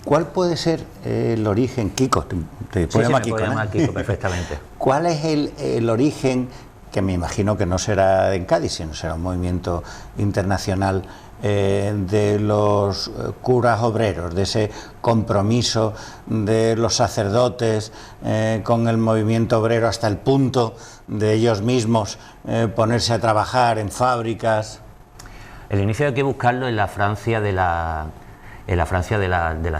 ¿Cuál puede ser el origen, Kiko? Te puedo llamar Kiko, me puedo llamar Kiko perfectamente. ¿Cuál es el origen, que me imagino que no será en Cádiz, sino será un movimiento internacional, de los curas obreros, de ese compromiso de los sacerdotes con el movimiento obrero hasta el punto de ellos mismos ponerse a trabajar en fábricas? El inicio hay que buscarlo en la Francia de la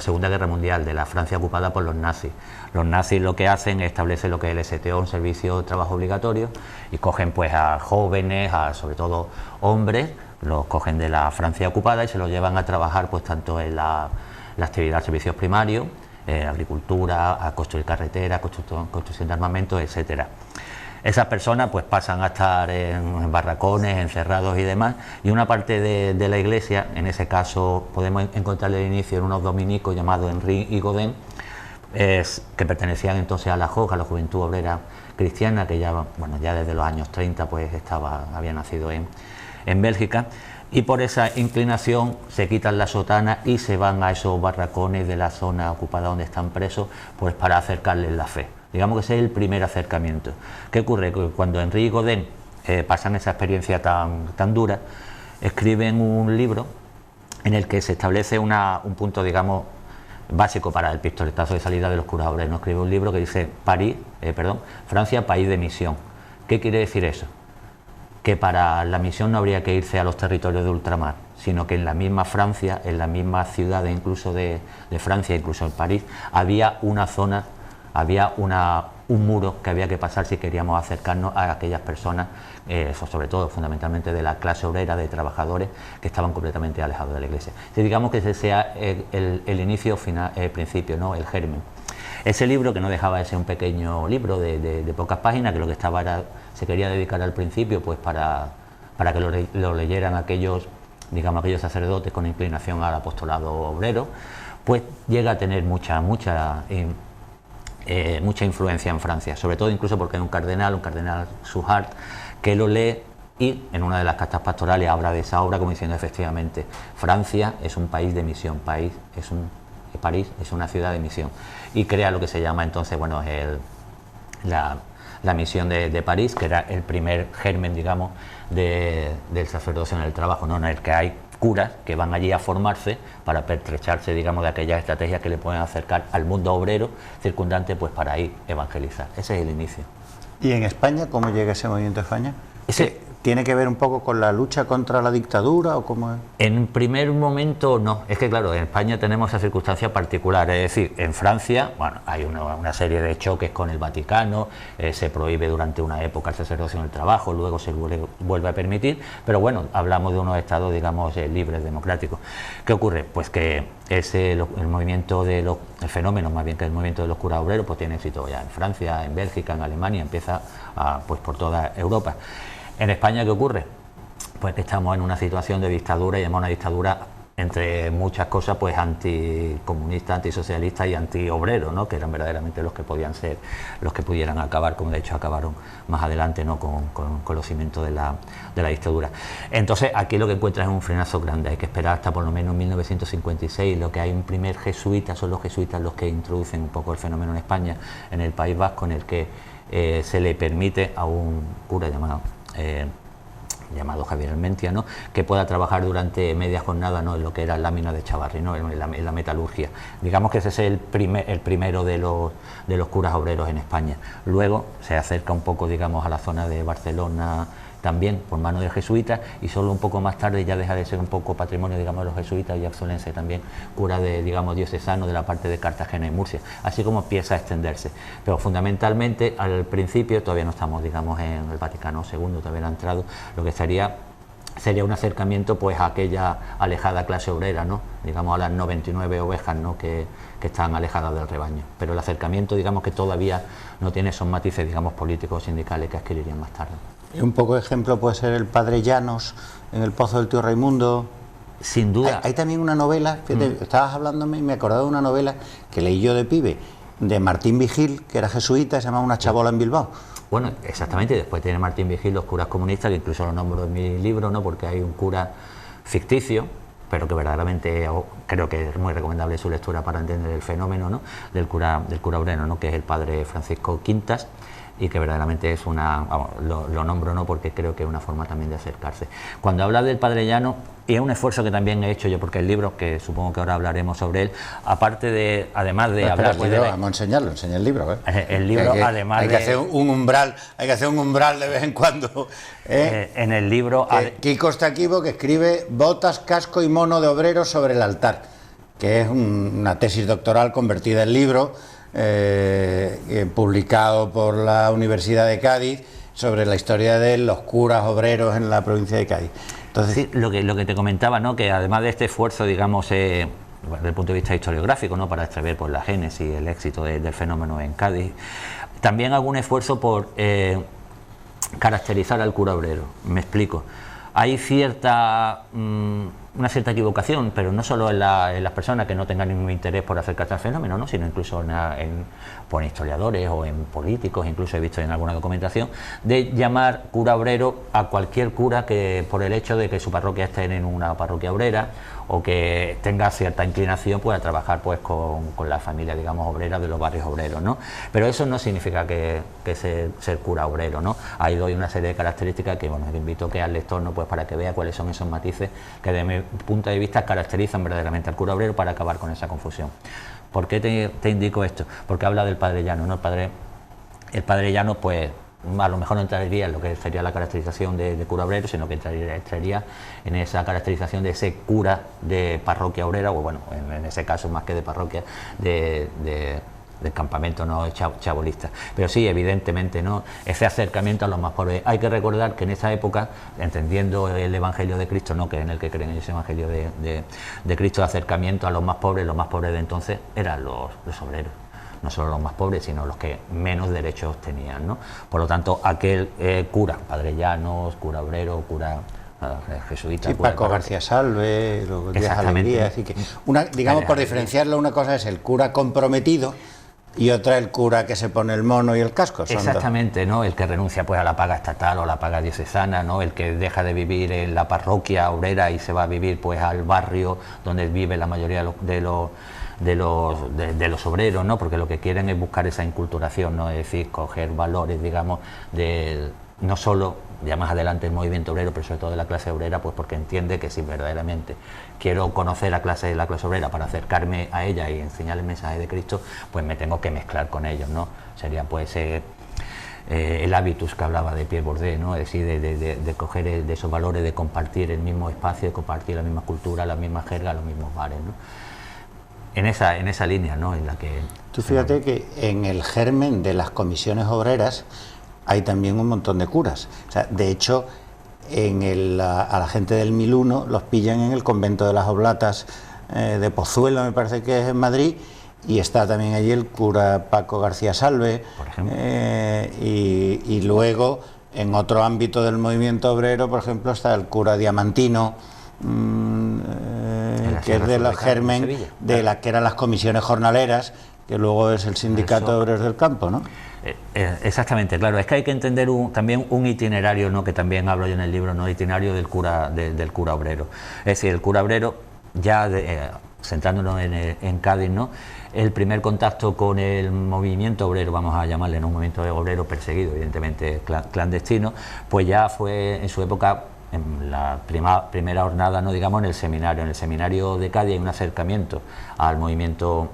Segunda Guerra Mundial, de la Francia ocupada por los nazis. Los nazis lo que hacen es establecer lo que es el STO, un servicio de trabajo obligatorio, y cogen pues a jóvenes, a sobre todo hombres, los cogen de la Francia ocupada y se los llevan a trabajar pues tanto en la actividad de servicios primarios, agricultura, a construir carreteras, construcción de armamentos, etcétera. Esas personas pues pasan a estar en barracones, encerrados y demás, y una parte de la iglesia, en ese caso podemos encontrar el inicio en unos dominicos llamados Henri y Godin, que pertenecían entonces a la JOC, a la Juventud Obrera Cristiana, que ya desde los años 30 pues había nacido en Bélgica, y por esa inclinación se quitan la sotana y se van a esos barracones de la zona ocupada donde están presos, pues para acercarles la fe. Digamos que ese es el primer acercamiento. ¿Qué ocurre? Que cuando Henri y Godin pasan esa experiencia tan dura, escriben un libro en el que se establece un punto, digamos, básico para el pistoletazo de salida de los curas obreros. Escribe un libro que dice Francia, país de misión. ¿Qué quiere decir eso? Que para la misión no habría que irse a los territorios de ultramar, sino que en la misma Francia, en las mismas ciudades incluso de Francia, incluso en París, había una zona, había un muro que había que pasar si queríamos acercarnos a aquellas personas, sobre todo fundamentalmente de la clase obrera, de trabajadores que estaban completamente alejados de la iglesia. Si digamos que ese sea el inicio, final, el principio, ¿no? El germen. Ese libro, que no dejaba de ser un pequeño libro de pocas páginas, que lo que se quería dedicar al principio pues para que lo leyeran aquellos sacerdotes con inclinación al apostolado obrero, pues llega a tener mucha influencia en Francia, sobre todo incluso porque hay un cardenal Suhart, que lo lee y en una de las cartas pastorales habla de esa obra como diciendo efectivamente, Francia es un país de misión, París es una ciudad de misión, y crea lo que se llama entonces, la misión de París, que era el primer germen, digamos, del sacerdocio en el trabajo, ¿no? En el que hay curas que van allí a formarse para pertrecharse, digamos, de aquellas estrategias que le pueden acercar al mundo obrero circundante, pues para ir evangelizar. Ese es el inicio. ¿Y en España cómo llega ese movimiento a España? ¿Tiene que ver un poco con la lucha contra la dictadura o cómo es? En primer momento no, es que claro, en España tenemos esa circunstancia particular, es decir, en Francia, hay una serie de choques con el Vaticano, se prohíbe durante una época el sacerdocio en el trabajo, luego se vuelve a permitir, pero bueno, hablamos de unos estados, digamos, libres, democráticos. ¿Qué ocurre? Pues que el movimiento el fenómeno más bien que el movimiento de los curas obreros pues tiene éxito ya en Francia, en Bélgica, en Alemania, empieza pues por toda Europa. En España, ¿qué ocurre? Pues que estamos en una situación de dictadura, y además una dictadura, entre muchas cosas, pues anticomunista, antisocialista y antiobrero, ¿no? Que eran verdaderamente los que podían ser, los que pudieran acabar, como de hecho acabaron más adelante, ¿no? con los cimientos de la dictadura. Entonces, aquí lo que encuentras es un frenazo grande, hay que esperar hasta por lo menos 1956, lo que hay un primer jesuita, son los jesuitas los que introducen un poco el fenómeno en España, en el País Vasco, en el que se le permite a un cura llamado Javier Armentia, ¿no? Que pueda trabajar durante media jornada, ¿no? En lo que era la mina de Chavarri, ¿no? en la metalurgia. Digamos que ese es el primero de los curas obreros en España. Luego se acerca un poco, digamos, a la zona de Barcelona, también por mano de jesuitas, y solo un poco más tarde ya deja de ser un poco patrimonio, digamos, de los jesuitas, y suelen ser también cura diocesano de la parte de Cartagena y Murcia, así como empieza a extenderse. Pero fundamentalmente al principio todavía no estamos, digamos, en el Vaticano II, todavía no ha entrado, lo que sería un acercamiento pues a aquella alejada clase obrera, ¿no? Digamos, a las 99 ovejas, ¿no? que están alejadas del rebaño, pero el acercamiento, digamos, que todavía no tiene esos matices, digamos, políticos o sindicales que adquirirían más tarde. Y un poco de ejemplo puede ser el padre Llanos en El Pozo del Tío Raimundo. Sin duda. Hay también una novela, fíjate, estabas hablándome y me acordaba de una novela que leí yo de pibe, de Martín Vigil, que era jesuita, se llama Una chabola en Bilbao. Bueno, exactamente, después tiene Martín Vigil los curas comunistas, que incluso lo nombro en mi libro, ¿no? Porque hay un cura ficticio, pero que verdaderamente creo que es muy recomendable su lectura para entender el fenómeno, ¿no?, del cura obrero, ¿no?, que es el padre Francisco Quintas, y que verdaderamente es una, vamos, lo nombro no porque creo que es una forma también de acercarse. Cuando habla del Padre Llano, y es un esfuerzo que también he hecho yo, porque el libro, que supongo que ahora hablaremos sobre él, aparte de, además de hablar... Pues vamos a enseñarlo, enseña el libro, ¿eh? El libro, además hay que hacer un umbral, de vez en cuando. En el libro... Kiko está aquí porque escribe Botas, casco y mono de obrero sobre el altar, que es una tesis doctoral convertida en libro, publicado por la Universidad de Cádiz, sobre la historia de los curas obreros en la provincia de Cádiz. Entonces, sí, lo que te comentaba, ¿no?, que además de este esfuerzo, digamos, desde el punto de vista historiográfico, ¿no?, para extraer pues, la génesis y el éxito del fenómeno en Cádiz, también hago un esfuerzo por caracterizar al cura obrero. Me explico. Hay una cierta equivocación, pero no solo en las personas que no tengan ningún interés por acercarse al fenómeno, ¿no?, sino incluso por historiadores o en políticos, incluso he visto en alguna documentación, de llamar cura obrero a cualquier cura que por el hecho de que su parroquia esté en una parroquia obrera o que tenga cierta inclinación pues, a trabajar pues, con la familia, digamos, obrera de los barrios obreros, ¿no? Pero eso no significa que ser cura obrero, ¿no? Ahí doy una serie de características que, bueno, invito que al lector, ¿no?, pues para que vea cuáles son esos matices que desde mi punto de vista caracterizan verdaderamente al cura obrero, para acabar con esa confusión. ¿Por qué te indico esto? Porque habla del Padre Llano, ¿no? El padre Llano, pues a lo mejor no entraría en lo que sería la caracterización de cura obrero, sino que entraría en esa caracterización de ese cura de parroquia obrera, o bueno, en ese caso más que de parroquia, del campamento, no chabolista. Pero sí, evidentemente, ¿no?, ese acercamiento a los más pobres. Hay que recordar que en esa época, entendiendo el Evangelio de Cristo, ¿no?, que en el que creen ese Evangelio de Cristo, de acercamiento a los más pobres de entonces eran los obreros. No solo los más pobres, sino los que menos derechos tenían, ¿no? Por lo tanto, aquel cura, Padre Llanos, cura obrero, cura jesuita... Sí, Paco García Salve, los días alegría, así que digamos, por diferenciarlo, una cosa es el cura comprometido y otra el cura que se pone el mono y el casco. Exactamente, ¿no? El que renuncia pues a la paga estatal o la paga diocesana, ¿no? El que deja de vivir en la parroquia obrera y se va a vivir pues al barrio donde vive la mayoría de los obreros, ¿no? Porque lo que quieren es buscar esa inculturación, ¿no? Es decir, coger valores, digamos, no solo ya más adelante el movimiento obrero, pero sobre todo de la clase obrera, pues porque entiende que si verdaderamente quiero conocer la clase obrera para acercarme a ella y enseñar el mensaje de Cristo, pues me tengo que mezclar con ellos, ¿no? Sería pues el hábitus que hablaba de Pierre Bourdieu, ¿no? Es decir, de coger de esos valores, de compartir el mismo espacio, de compartir la misma cultura, la misma jerga, los mismos bares, ¿no? En esa línea, ¿no?, en la que... Tú fíjate que en el germen de las comisiones obreras hay también un montón de curas. O sea, de hecho, a la gente del 1001 los pillan en el convento de las Oblatas de Pozuelo, me parece que es en Madrid, y está también allí el cura Paco García Salve, por ejemplo. Y luego, en otro ámbito del movimiento obrero, por ejemplo, está el cura Diamantino, que es de la germen de la que eran las comisiones jornaleras, que luego es el Sindicato de Obreros del Campo, ¿no? Exactamente, claro, es que hay que entender también un itinerario, ¿no?, que también hablo yo en el libro, ¿no?, el itinerario del cura obrero. Es decir, el cura obrero, ya centrándonos en Cádiz, ¿no?, el primer contacto con el movimiento obrero, vamos a llamarle, ¿no?, un movimiento obrero perseguido, evidentemente clandestino, pues ya fue en su época, en la primera jornada, no digamos, en el seminario de Cádiz. Hay un acercamiento al movimiento,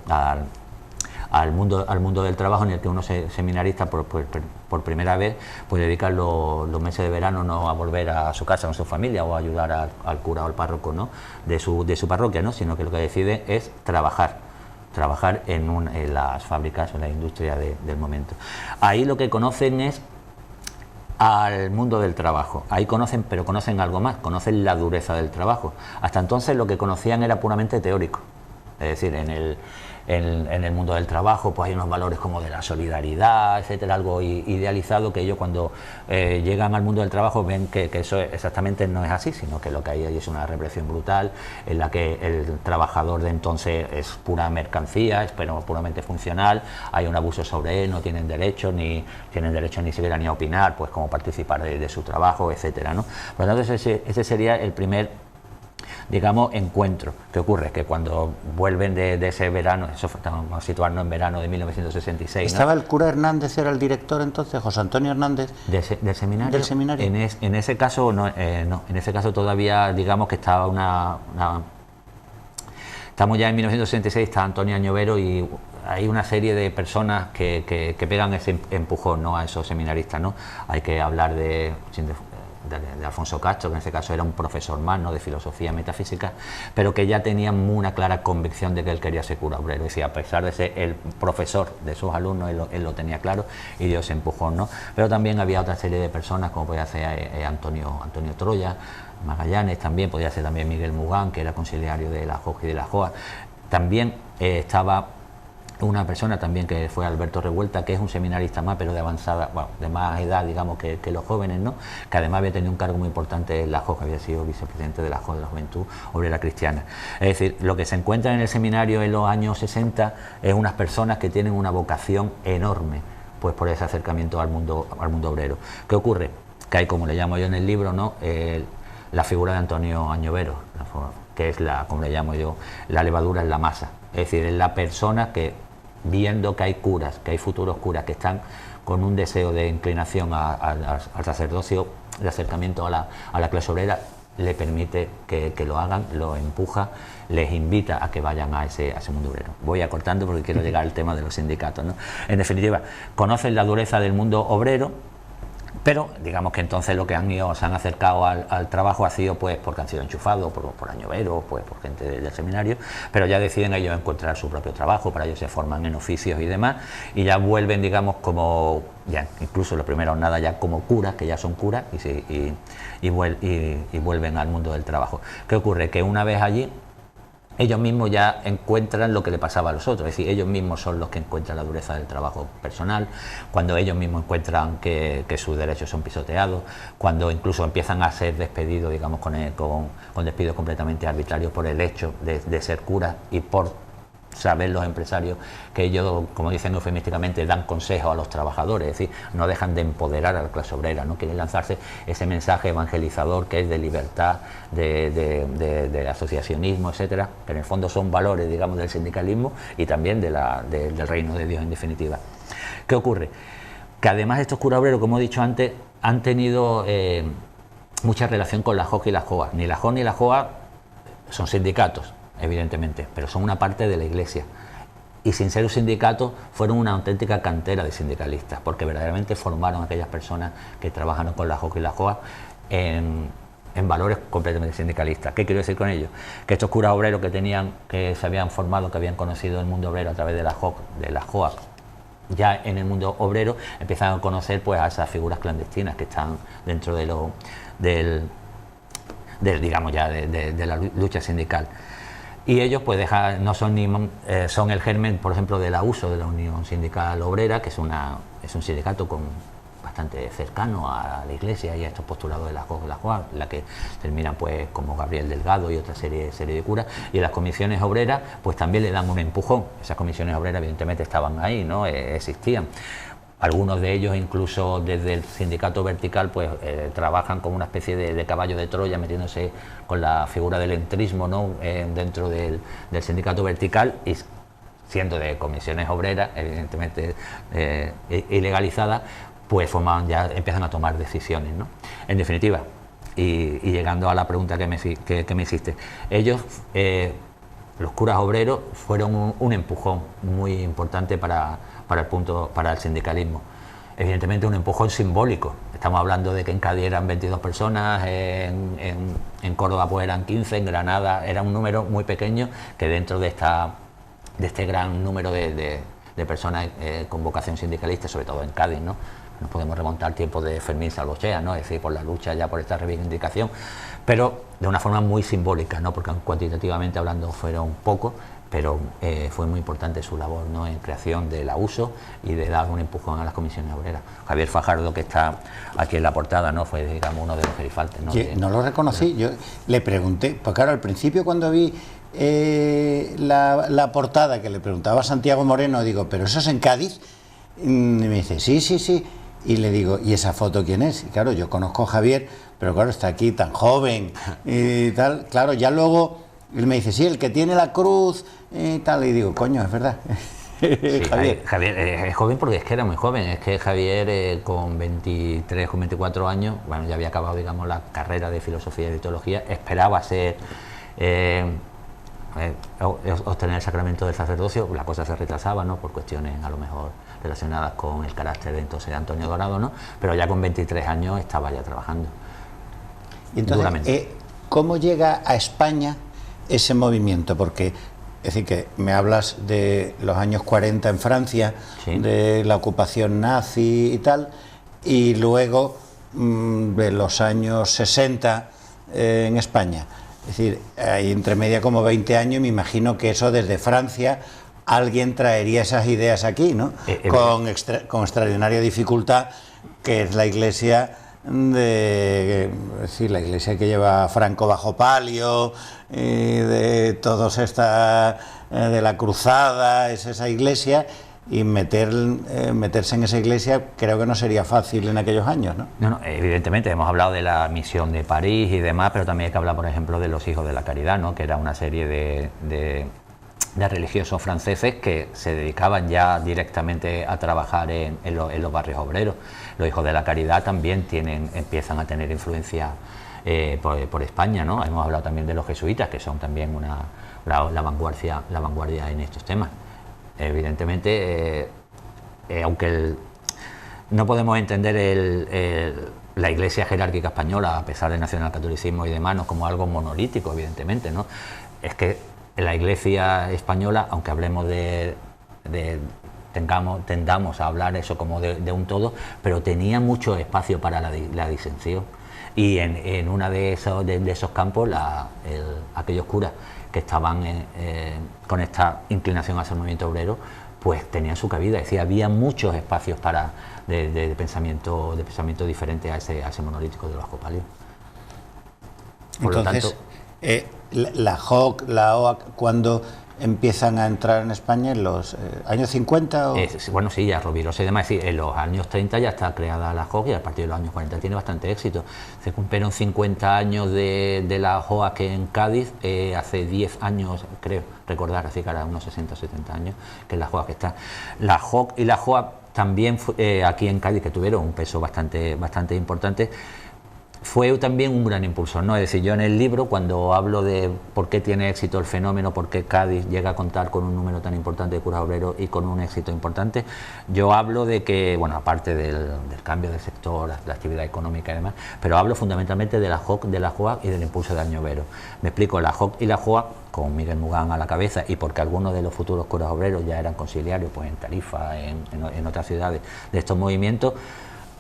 al mundo del trabajo, en el que unos seminaristas por primera vez pues dedican los meses de verano, no a volver a su casa con su familia o a ayudar al cura o al párroco, ¿no?, de su parroquia, ¿no?, sino que lo que deciden es trabajar en las fábricas o en la industria del momento. Ahí lo que conocen es al mundo del trabajo. Ahí conocen algo más, conocen la dureza del trabajo. Hasta entonces lo que conocían era puramente teórico. Es decir, en el mundo del trabajo pues hay unos valores como de la solidaridad, etcétera, algo idealizado, que ellos cuando llegan al mundo del trabajo ven que eso exactamente no es así, sino que lo que hay ahí es una represión brutal, en la que el trabajador de entonces es pura mercancía, es puramente funcional, hay un abuso sobre él, no tienen derecho ni siquiera ni a opinar, pues como participar de su trabajo, etcétera, ¿no? Por lo tanto, ese sería el primer digamos, encuentro. ¿Qué ocurre? Que cuando vuelven de ese verano, eso fue, vamos a situarnos en verano de 1966. ¿Estaba el cura Hernández, era el director entonces, José Antonio Hernández? ¿Del seminario? ¿Del seminario? En ese caso, no, en ese caso todavía, digamos que estaba estamos ya en 1966, está Antonio Añovero y hay una serie de personas que pegan ese empujón, ¿no?, a esos seminaristas, ¿no? Hay que hablar de Alfonso Castro, que en ese caso era un profesor más, ¿no?, de filosofía metafísica, pero que ya tenía una clara convicción de que él quería ser cura obrero. Es decir, a pesar de ser el profesor de sus alumnos, él lo tenía claro y dio ese empujón, ¿no? Pero también había otra serie de personas, como podía ser Antonio Troya, Magallanes, también podía ser también Miguel Mugán, que era conciliario de la JOC y de la JOA. También estaba una persona también que fue Alberto Revuelta, que es un seminarista más, pero de avanzada, bueno, de más edad, digamos, que los jóvenes, ¿no?, que además había tenido un cargo muy importante en la JOC, había sido vicepresidente de la JOC, de la Juventud Obrera Cristiana. Es decir, lo que se encuentra en el seminario en los años 60 es unas personas que tienen una vocación enorme, pues por ese acercamiento al mundo obrero. ¿Qué ocurre? Que hay, como le llamo yo en el libro, ¿no?, la figura de Antonio Añovero, que es como le llamo yo, la levadura en la masa. Es decir, es la persona que, viendo que hay curas, que hay futuros curas que están con un deseo de inclinación al sacerdocio, de acercamiento a la clase obrera, le permite que lo hagan, lo empuja, les invita a que vayan a ese mundo obrero. Voy acortando porque quiero llegar al tema de los sindicatos, ¿no? En definitiva, conocen la dureza del mundo obrero, pero digamos que entonces lo que se han acercado al trabajo ha sido pues porque han sido enchufados por Añovero, pues por gente del seminario, pero ya deciden ellos encontrar su propio trabajo, para ellos se forman en oficios y demás, y ya vuelven, digamos, como, ya incluso los primeros nada ya como curas, que ya son curas, y vuelven al mundo del trabajo. ¿Qué ocurre? Que una vez allí, ellos mismos ya encuentran lo que le pasaba a los otros, es decir, ellos mismos son los que encuentran la dureza del trabajo personal, cuando ellos mismos encuentran que sus derechos son pisoteados, cuando incluso empiezan a ser despedidos, digamos, con despidos completamente arbitrarios por el hecho de ser curas y por saber los empresarios que ellos, como dicen eufemísticamente, dan consejos a los trabajadores, es decir, no dejan de empoderar a la clase obrera, no quieren lanzarse ese mensaje evangelizador que es de libertad, de asociacionismo, etcétera, que en el fondo son valores, digamos, del sindicalismo y también del reino de Dios, en definitiva. ¿Qué ocurre? Que además estos curas obreros, como he dicho antes, han tenido mucha relación con la JOC y la JOA. Ni la JOC ni la JOA son sindicatos, evidentemente, pero son una parte de la Iglesia, y sin ser un sindicato fueron una auténtica cantera de sindicalistas, porque verdaderamente formaron a aquellas personas que trabajaron con la JOC y la JOA en valores completamente sindicalistas. ¿Qué quiero decir con ello? Que estos curas obreros que se habían formado, que habían conocido el mundo obrero a través de la JOC, de la JOA, ya en el mundo obrero empiezan a conocer pues a esas figuras clandestinas que están dentro digamos ya de la lucha sindical. Y ellos pues no son son el germen, por ejemplo, de la USO, de la Unión Sindical Obrera, que es un sindicato bastante cercano a la Iglesia y a estos postulados de la JOC, la que terminan pues como Gabriel Delgado y otra serie de curas, y las comisiones obreras pues también le dan un empujón. Esas comisiones obreras evidentemente estaban ahí, ¿no? Existían. Algunos de ellos, incluso desde el sindicato vertical, pues trabajan como una especie de caballo de Troya, metiéndose con la figura del entrismo, ¿no? Dentro del sindicato vertical, y siendo de comisiones obreras, evidentemente ilegalizadas, pues empiezan a tomar decisiones, ¿no? En definitiva, y llegando a la pregunta que me hiciste, ellos, los curas obreros, fueron un empujón muy importante para el sindicalismo. Evidentemente un empujón simbólico. Estamos hablando de que en Cádiz eran 22 personas, en Córdoba pues eran 15, en Granada era un número muy pequeño, que dentro de este gran número de personas con vocación sindicalista, sobre todo en Cádiz, ¿no? Nos podemos remontar al tiempo de Fermín Salvochea, ¿no? Es decir, por la lucha ya por esta reivindicación, pero de una forma muy simbólica, ¿no? Porque cuantitativamente hablando fueron pocos, pero fue muy importante su labor, ¿no? En creación de la USO y de dar un empujón a las comisiones obreras. Javier Fajardo, que está aquí en la portada, ¿no? Fue, digamos, uno de los gerifaltes, ¿no? No lo reconocí, yo le pregunté, pues claro, al principio cuando vi la portada, que le preguntaba a Santiago Moreno, digo, ¿pero eso es en Cádiz? Y me dice, sí, y le digo, ¿y esa foto quién es? Y claro, yo conozco a Javier pero claro, está aquí tan joven y tal. Claro, ya luego él me dice, sí, el que tiene la cruz y tal, y digo, coño, es verdad. Sí, Javier es joven porque es que era muy joven. Es que Javier con 23 o 24 años, bueno, ya había acabado, digamos, la carrera de filosofía y de teología, esperaba ser obtener el sacramento del sacerdocio. La cosa se retrasaba, ¿no?, por cuestiones a lo mejor relacionadas con el carácter de entonces de Antonio Dorado, ¿no?, pero ya con 23 años estaba ya trabajando. Y entonces, ¿cómo llega a España ese movimiento? Porque es decir, que me hablas de los años 40 en Francia, sí, de la ocupación nazi y tal, y luego de los años 60 en España. Es decir, hay entre media como 20 años, y me imagino que eso desde Francia alguien traería esas ideas aquí, ¿no? Con extraordinaria dificultad, que es la Iglesia la Iglesia que lleva Franco bajo palio, de todos esta de la Cruzada, es esa Iglesia, y meterse en esa Iglesia creo que no sería fácil en aquellos años, ¿no? No, evidentemente hemos hablado de la misión de París y demás, pero también hay que hablar, por ejemplo, de los Hijos de la Caridad, ¿no?, que era una serie de religiosos franceses que se dedicaban ya directamente a trabajar en los barrios obreros. Los Hijos de la Caridad también empiezan a tener influencia por España, ¿no? Hemos hablado también de los jesuitas, que son también la vanguardia en estos temas. Evidentemente, aunque no podemos entender la Iglesia jerárquica española, a pesar del nacionalcatolicismo y demás, no como algo monolítico, evidentemente, ¿no? Es que la Iglesia española, aunque hablemos tendamos a hablar eso como de un todo, pero tenía mucho espacio para la disensión, y en una de esos campos aquellos curas que estaban con esta inclinación hacia el movimiento obrero, pues tenían su cabida. Es decir, había muchos espacios de pensamiento diferente a ese monolítico de los copalios. Por entonces, lo tanto, la JOC, la OAC, ¿cuándo empiezan a entrar en España? ¿En los años 50? ¿O? Bueno, sí, ya Rovirosa y demás. Es decir, en los años 30 ya está creada la JOC, y a partir de los años 40 tiene bastante éxito. Se cumplieron 50 años de la JOAC en Cádiz, hace 10 años, creo recordar, así que ahora unos 60 o 70 años, que es la JOAC que está. La JOC y la JOAC también aquí en Cádiz, que tuvieron un peso bastante importante, fue también un gran impulsor, ¿no? Es decir, yo en el libro, cuando hablo de por qué tiene éxito el fenómeno, por qué Cádiz llega a contar con un número tan importante de curas obreros y con un éxito importante, yo hablo de que, bueno, aparte del cambio del sector, la actividad económica y demás, pero hablo fundamentalmente de la JOC, de la JOAC y del impulso de Añovero. Me explico, la JOC y la JOAC, con Miguel Mugán a la cabeza, y porque algunos de los futuros curas obreros ya eran conciliarios, pues en Tarifa, en otras ciudades de estos movimientos.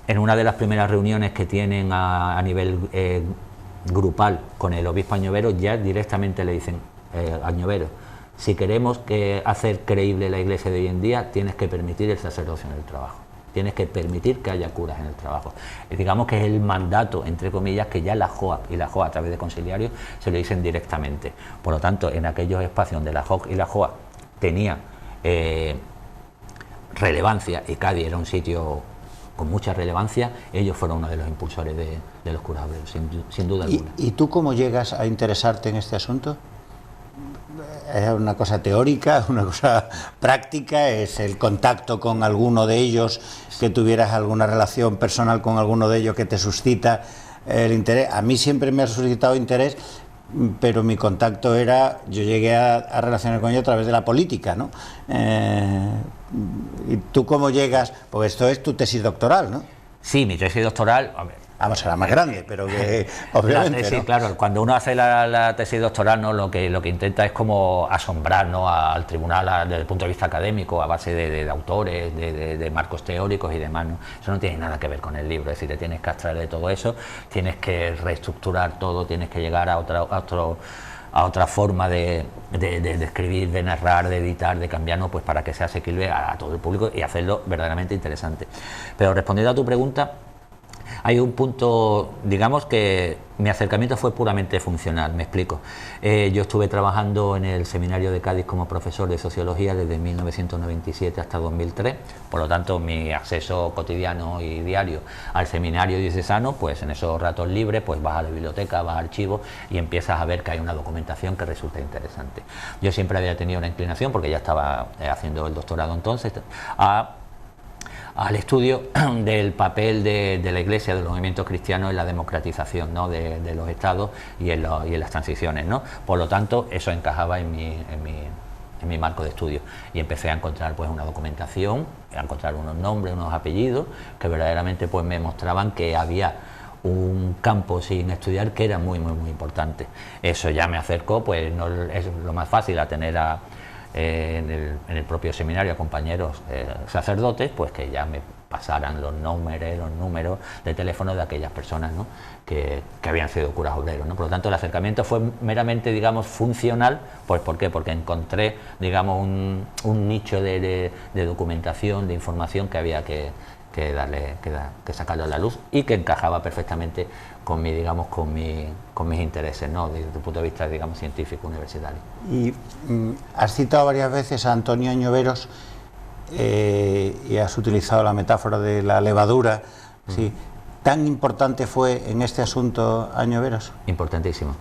En una de las primeras reuniones que tienen a nivel grupal con el obispo Añovero, ya directamente le dicen, Añovero, si queremos hacer creíble la Iglesia de hoy en día, tienes que permitir el sacerdocio en el trabajo, tienes que permitir que haya curas en el trabajo. Y digamos que es el mandato, entre comillas, que ya la JOAC y la JOAC a través de conciliarios se lo dicen directamente. Por lo tanto, en aquellos espacios donde la JOC y la JOAC tenían relevancia, y Cádiz era un sitio con mucha relevancia, ellos fueron uno de los impulsores de los curas obreros, sin duda alguna. ¿Y tú cómo llegas a interesarte en este asunto? ¿Es una cosa teórica, una cosa práctica? ¿Es el contacto con alguno de ellos, que tuvieras alguna relación personal con alguno de ellos que te suscita el interés? A mí siempre me ha suscitado interés, pero mi contacto era, yo llegué a relacionar con ellos a través de la política, ¿no? ¿Y tú cómo llegas? Porque esto es tu tesis doctoral, ¿no? Sí, mi tesis doctoral, hombre, vamos, será más grande, pero que obviamente, sí, ¿no? Claro, cuando uno hace la tesis doctoral, ¿no?, lo que intenta es como asombrar, ¿no?, al tribunal desde el punto de vista académico, a base de autores, de marcos teóricos y demás, ¿no? Eso no tiene nada que ver con el libro. Es decir, te tienes que abstraer de todo eso, tienes que reestructurar todo, tienes que llegar a otra forma de escribir, de narrar, de editar, de cambiar, ¿no?, pues para que sea asequible a todo el público y hacerlo verdaderamente interesante. Pero respondiendo a tu pregunta, Hay un punto, digamos que mi acercamiento fue puramente funcional, me explico. Yo estuve trabajando en el Seminario de Cádiz como profesor de Sociología desde 1997 hasta 2003, por lo tanto mi acceso cotidiano y diario al seminario diocesano, pues en esos ratos libres, pues vas a la biblioteca, vas a archivos y empiezas a ver que hay una documentación que resulta interesante. Yo siempre había tenido una inclinación, porque ya estaba haciendo el doctorado entonces, al estudio del papel de la Iglesia, de los movimientos cristianos en la democratización, ¿no?, de los estados y en las transiciones, ¿no? Por lo tanto, eso encajaba en mi marco de estudio, y empecé a encontrar pues una documentación, a encontrar unos nombres, unos apellidos que verdaderamente pues me mostraban que había un campo sin estudiar que era muy importante. Eso ya me acercó, pues no es lo más fácil, a tener en el propio seminario a compañeros sacerdotes, pues que ya me pasaran los números de teléfono de aquellas personas, ¿no?, que habían sido curas obreros, ¿no? Por lo tanto, el acercamiento fue meramente, digamos, funcional. Pues ¿por qué? Porque encontré, digamos, un nicho de documentación, de información que había que sacarlo a la luz, y que encajaba perfectamente con mis intereses, ¿no?, desde el punto de vista, digamos, científico universitario. Y has citado varias veces a Antonio Añoveros y has utilizado la metáfora de la levadura. ¿Sí? ¿Tan importante fue en este asunto Añoveros? Importantísimo.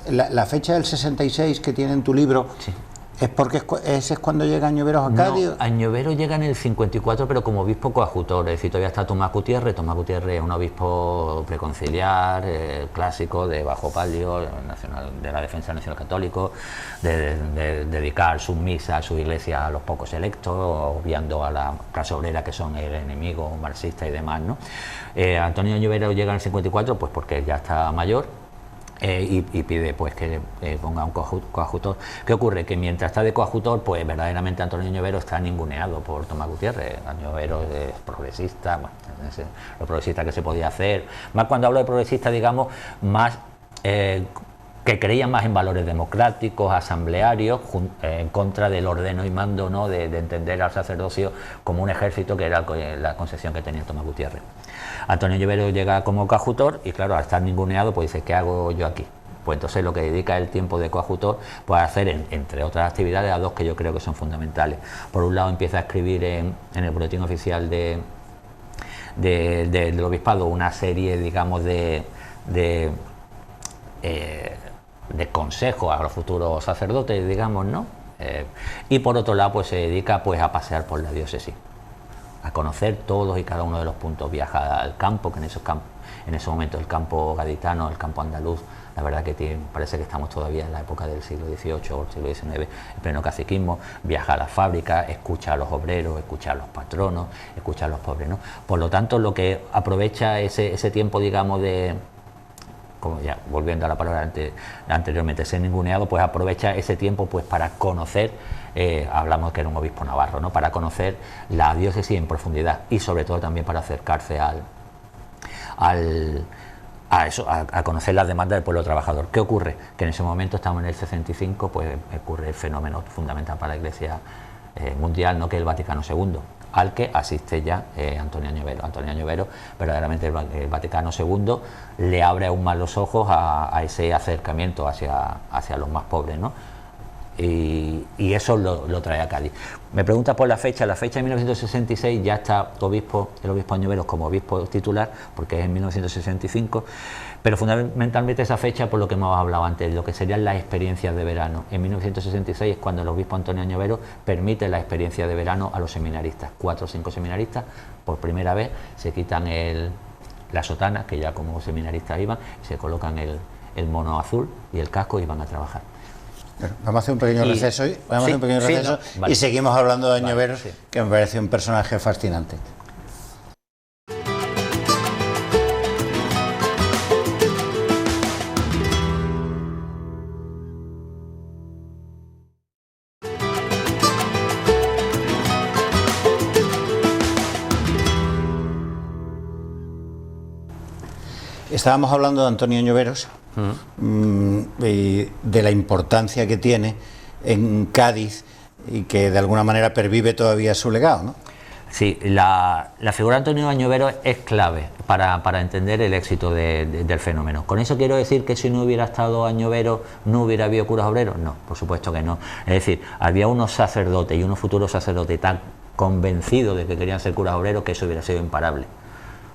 La fecha del 66 que tiene en tu libro... Sí. ¿Es porque ese es cuando llega Añoveros a Cádiz? No, Añoveros llega en el 54, pero como obispo coadjutor, es decir, todavía está Tomás Gutiérrez. Tomás Gutiérrez es un obispo preconciliar, clásico, de bajo palio, nacional, de la defensa del nacional católico, de dedicar sus misas, su iglesia a los pocos electos, obviando a la clase obrera, que son el enemigo marxista y demás, ¿no? Antonio Añoveros llega en el 54, pues porque ya está mayor. Y pide pues que ponga un coadjutor. ¿Qué ocurre? Que mientras está de coadjutor, pues verdaderamente Antonio Añoveros está ninguneado por Tomás Gutiérrez. Añoveros es progresista, bueno, lo progresista que se podía hacer. Más cuando hablo de progresista, digamos, más que creían más en valores democráticos, asamblearios, en contra del ordeno y mando, ¿no?, de entender al sacerdocio como un ejército, que era la concepción que tenía Tomás Gutiérrez. Antonio Añoveros llega como coadjutor y, claro, al estar ninguneado, pues dice, ¿qué hago yo aquí? Pues entonces lo que dedica el tiempo de coadjutor, pues a hacer, entre otras actividades, a dos que yo creo que son fundamentales. Por un lado, empieza a escribir en el boletín oficial del obispado una serie, digamos, de consejos a los futuros sacerdotes, digamos, ¿no? Y por otro lado, pues se dedica pues a pasear por la diócesis, a conocer todos y cada uno de los puntos. Viaja al campo, que en ese momento el campo gaditano, el campo andaluz, la verdad que parece que estamos todavía en la época del siglo XVIII o el siglo XIX, en pleno caciquismo. Viaja a las fábricas, escucha a los obreros, escucha a los patronos, escucha a los pobres, ¿no? Por lo tanto, lo que aprovecha ese tiempo, digamos, como ya volviendo a la palabra anteriormente, ser ninguneado, pues aprovecha ese tiempo pues para conocer, hablamos que era un obispo navarro, ¿no?, para conocer la diócesis en profundidad, y sobre todo también para acercarse a conocer las demandas del pueblo trabajador. ¿Qué ocurre? Que en ese momento, estamos en el 65, pues ocurre el fenómeno fundamental para la Iglesia mundial, ¿no?, que es el Vaticano II, al que asiste ya Antonio Añoveros. Antonio Añoveros, verdaderamente el Vaticano II le abre aún más los ojos a ese acercamiento hacia los más pobres, ¿no? Y eso lo trae a Cádiz. Me preguntas por la fecha de 1966, ya está el obispo Añoveros como obispo titular, porque es en 1965, pero fundamentalmente esa fecha, por lo que hemos hablado antes, lo que serían las experiencias de verano. En 1966 es cuando el obispo Antonio Añoveros permite la experiencia de verano a los seminaristas. 4 o 5 seminaristas, por primera vez, se quitan la sotana, que ya como seminaristas iban, y se colocan el mono azul y el casco y van a trabajar. Bueno, vamos a hacer un pequeño receso y seguimos hablando de Añoveros, vale, sí, que me parece un personaje fascinante. Estábamos hablando de Antonio Añoveros y de la importancia que tiene en Cádiz y que de alguna manera pervive todavía su legado, ¿no? Sí, la figura de Antonio Añovero es clave para entender el éxito del fenómeno. ¿Con eso quiero decir que si no hubiera estado Añovero no hubiera habido curas obreros? No, por supuesto que no. Es decir, había unos sacerdotes y unos futuros sacerdotes tan convencidos de que querían ser curas obreros que eso hubiera sido imparable.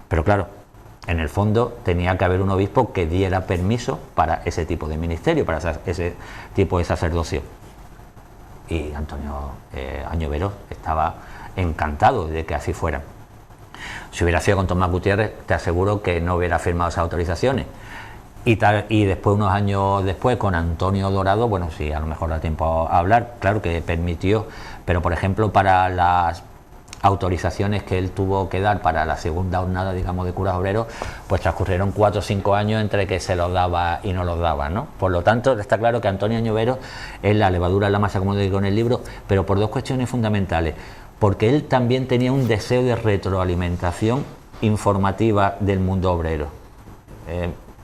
Pero claro, en el fondo tenía que haber un obispo que diera permiso para ese tipo de ministerio, para ese tipo de sacerdocio. Y Antonio Añovero estaba encantado de que así fuera. Si hubiera sido con Tomás Gutiérrez, te aseguro que no hubiera firmado esas autorizaciones. Y después, unos años después, con Antonio Dorado, bueno, sí, a lo mejor da tiempo a hablar, claro que permitió, pero por ejemplo para las autorizaciones que él tuvo que dar para la segunda jornada, digamos, de curas obreros, pues transcurrieron 4 o 5 años entre que se los daba y no los daba, ¿no? Por lo tanto, está claro que Antonio Añovero es la levadura en la masa, como digo en el libro, pero por 2 cuestiones fundamentales. Porque él también tenía un deseo de retroalimentación informativa del mundo obrero.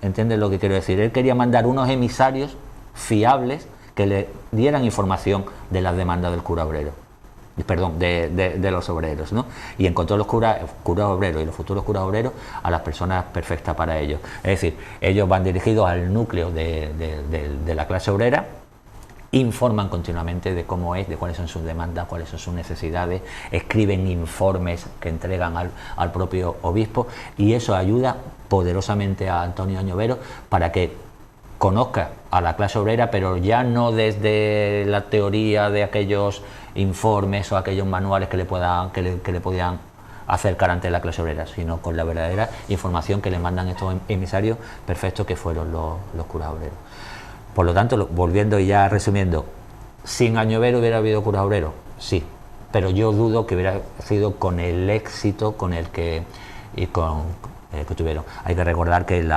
¿Entiendes lo que quiero decir? Él quería mandar unos emisarios fiables que le dieran información de las demandas del cura obrero. Perdón, de los obreros, ¿no? Y encontró los curas obreros y los futuros curas obreros a las personas perfectas para ellos. Es decir, ellos van dirigidos al núcleo de la clase obrera, informan continuamente de cómo es, de cuáles son sus demandas, cuáles son sus necesidades, escriben informes que entregan al propio obispo, y eso ayuda poderosamente a Antonio Añovero para que conozca a la clase obrera, pero ya no desde la teoría de aquellos informes o aquellos manuales que le podían acercar ante la clase obrera, sino con la verdadera información que le mandan estos emisarios perfectos que fueron los curas obreros. Por lo tanto, volviendo y ya resumiendo, ¿sin Añovero hubiera habido curas obreros? Sí, pero yo dudo que hubiera sido con el éxito con el que tuvieron. Hay que recordar que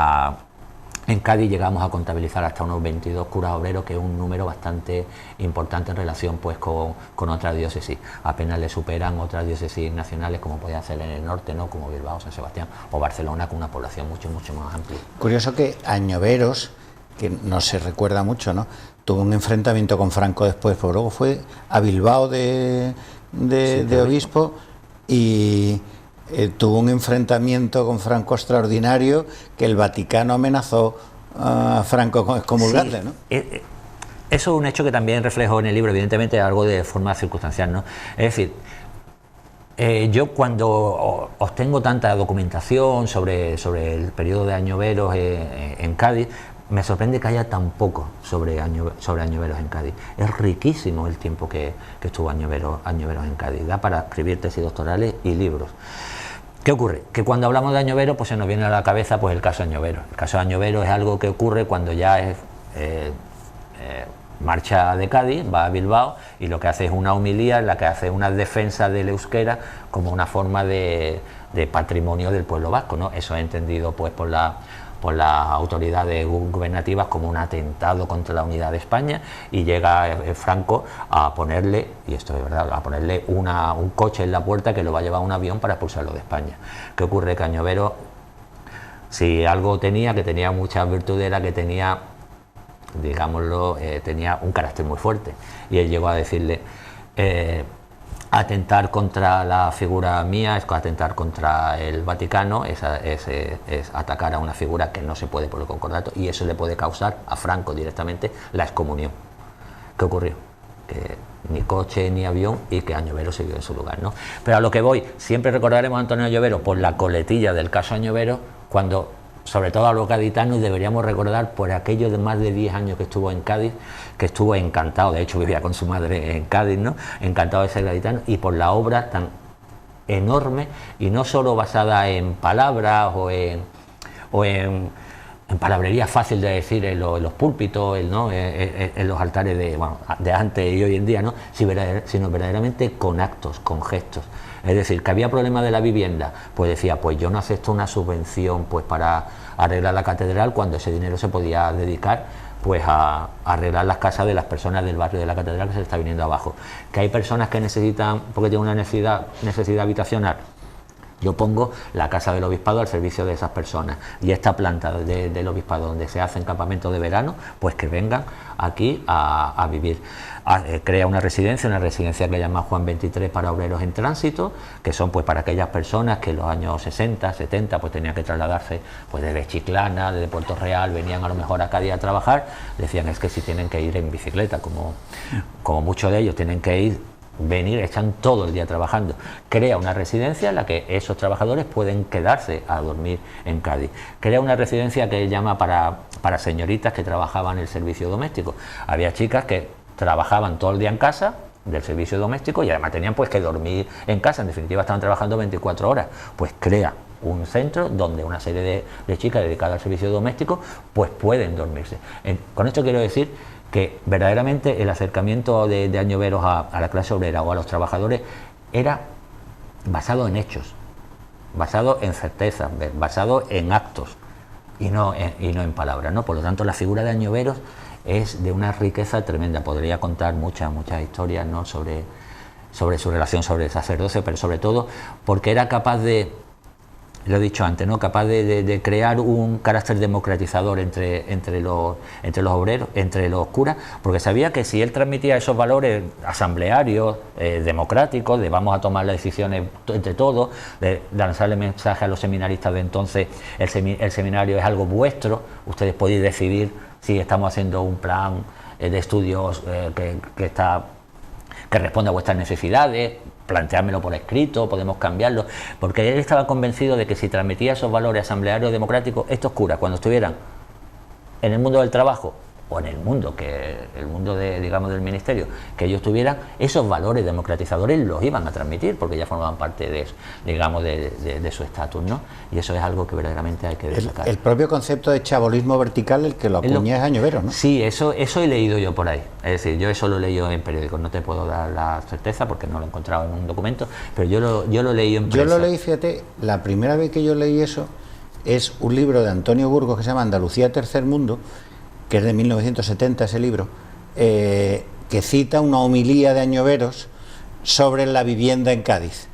en Cádiz llegamos a contabilizar hasta unos 22 curas obreros, que es un número bastante importante en relación pues con otras diócesis. Apenas le superan otras diócesis nacionales como podían ser en el norte, ¿no? Como Bilbao, San Sebastián o Barcelona, con una población mucho más amplia. Curioso que Añoveros, que no se recuerda mucho, ¿no?, tuvo un enfrentamiento con Franco después, pero luego fue a Bilbao de obispo y tuvo un enfrentamiento con Franco extraordinario, que el Vaticano amenazó a Franco con excomulgarle, sí, ¿no? Eso es un hecho que también reflejo en el libro, evidentemente algo de forma circunstancial, ¿no? Es decir, yo cuando obtengo tanta documentación sobre el periodo de Añoveros en Cádiz, me sorprende que haya tan poco sobre Añoveros en Cádiz. Es riquísimo el tiempo que estuvo Añoveros en Cádiz. Da para escribir tesis doctorales y libros. ¿Qué ocurre? Que cuando hablamos de Añovero, pues se nos viene a la cabeza pues el caso Añovero. El caso Añovero es algo que ocurre cuando ya es marcha de Cádiz, va a Bilbao y lo que hace es una homilía en la que hace una defensa del euskera como una forma de patrimonio del pueblo vasco, ¿no? Eso es entendido pues por las autoridades gubernativas como un atentado contra la unidad de España, y llega Franco a ponerle, y esto es verdad, a ponerle un coche en la puerta que lo va a llevar a un avión para expulsarlo de España. ¿Qué ocurre? Que Añovero, si algo tenía, que tenía muchas virtudes, era que tenía, digámoslo, tenía un carácter muy fuerte, y él llegó a decirle: atentar contra la figura mía es atentar contra el Vaticano, es atacar a una figura que no se puede por el concordato, y eso le puede causar a Franco directamente la excomunión. ¿Qué ocurrió? Que ni coche ni avión, y que Añovero siguió en su lugar, ¿no? Pero a lo que voy, siempre recordaremos a Antonio Añovero por la coletilla del caso Añovero, cuando, sobre todo a los gaditanos, deberíamos recordar por aquellos de más de 10 años que estuvo en Cádiz, que estuvo encantado, de hecho vivía con su madre en Cádiz, ¿no?, encantado de ser gaditano, y por la obra tan enorme, y no solo basada en palabras o en palabrería fácil de decir en los púlpitos, ¿no?, en los altares de antes y hoy en día, ¿no?, sino verdaderamente con actos, con gestos. Es decir, que había problemas de la vivienda, pues decía: pues yo no acepto una subvención pues para arreglar la catedral, cuando ese dinero se podía dedicar pues a arreglar las casas de las personas del barrio de la catedral que se está viniendo abajo. Que hay personas que necesitan, porque tienen una necesidad habitacional, Yo pongo la casa del obispado al servicio de esas personas, y esta planta del obispado donde se hacen campamentos de verano, pues que vengan aquí a vivir. Crea una residencia que llama Juan 23 para obreros en tránsito, que son pues para aquellas personas que en los años 60, 70 pues tenían que trasladarse pues desde Chiclana, desde Puerto Real, venían a lo mejor a Cádiz a trabajar, decían es que si tienen que ir en bicicleta, como muchos de ellos tienen que venir, están todo el día trabajando. Crea una residencia en la que esos trabajadores pueden quedarse a dormir en Cádiz. Crea una residencia que llama para señoritas que trabajaban en el servicio doméstico. Había chicas que trabajaban todo el día en casa del servicio doméstico y además tenían pues que dormir en casa, en definitiva estaban trabajando 24 horas, pues crea un centro donde una serie de chicas dedicadas al servicio doméstico pues pueden dormirse. Con esto quiero decir que verdaderamente el acercamiento de Añoveros a la clase obrera o a los trabajadores era basado en hechos, basado en certezas, basado en actos y no en palabras, ¿no? Por lo tanto, la figura de Añoveros es de una riqueza tremenda. Podría contar muchas historias, ¿no?, sobre su relación, sobre el sacerdocio, pero sobre todo porque era capaz de, lo he dicho antes, ¿no?, capaz de crear un carácter democratizador entre los obreros, entre los curas, porque sabía que si él transmitía esos valores asamblearios, democráticos, de vamos a tomar las decisiones entre todos, de lanzarle mensaje a los seminaristas de entonces, el seminario es algo vuestro, ustedes podéis decidir si estamos haciendo un plan de estudios que responda a vuestras necesidades, planteármelo por escrito, podemos cambiarlo, porque él estaba convencido de que si transmitía esos valores asamblearios democráticos, estos curas, cuando estuvieran en el mundo del trabajo o en el mundo digamos del ministerio, que ellos tuvieran esos valores democratizadores, los iban a transmitir porque ya formaban parte de su estatus, ¿no? Y eso es algo que verdaderamente hay que destacar. El propio concepto de chabolismo vertical, el que lo acuña es Añoveros, ¿no? Sí, eso he leído yo por ahí, es decir, yo eso lo he leído en periódicos, no te puedo dar la certeza porque no lo he encontrado en un documento, pero yo lo leí en prensa. Yo lo leí, fíjate, la primera vez que yo leí eso es un libro de Antonio Burgos que se llama Andalucía Tercer Mundo, que es de 1970 ese libro, que cita una homilía de Añoveros sobre la vivienda en Cádiz.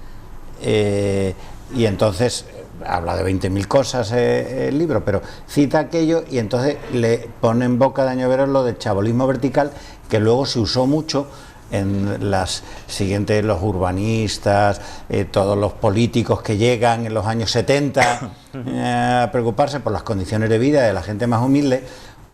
Y entonces habla de 20.000 cosas el libro, pero cita aquello y entonces le pone en boca de Añoveros lo del chabolismo vertical, que luego se usó mucho en las siguientes, los urbanistas, todos los políticos que llegan en los años 70 a preocuparse por las condiciones de vida de la gente más humilde,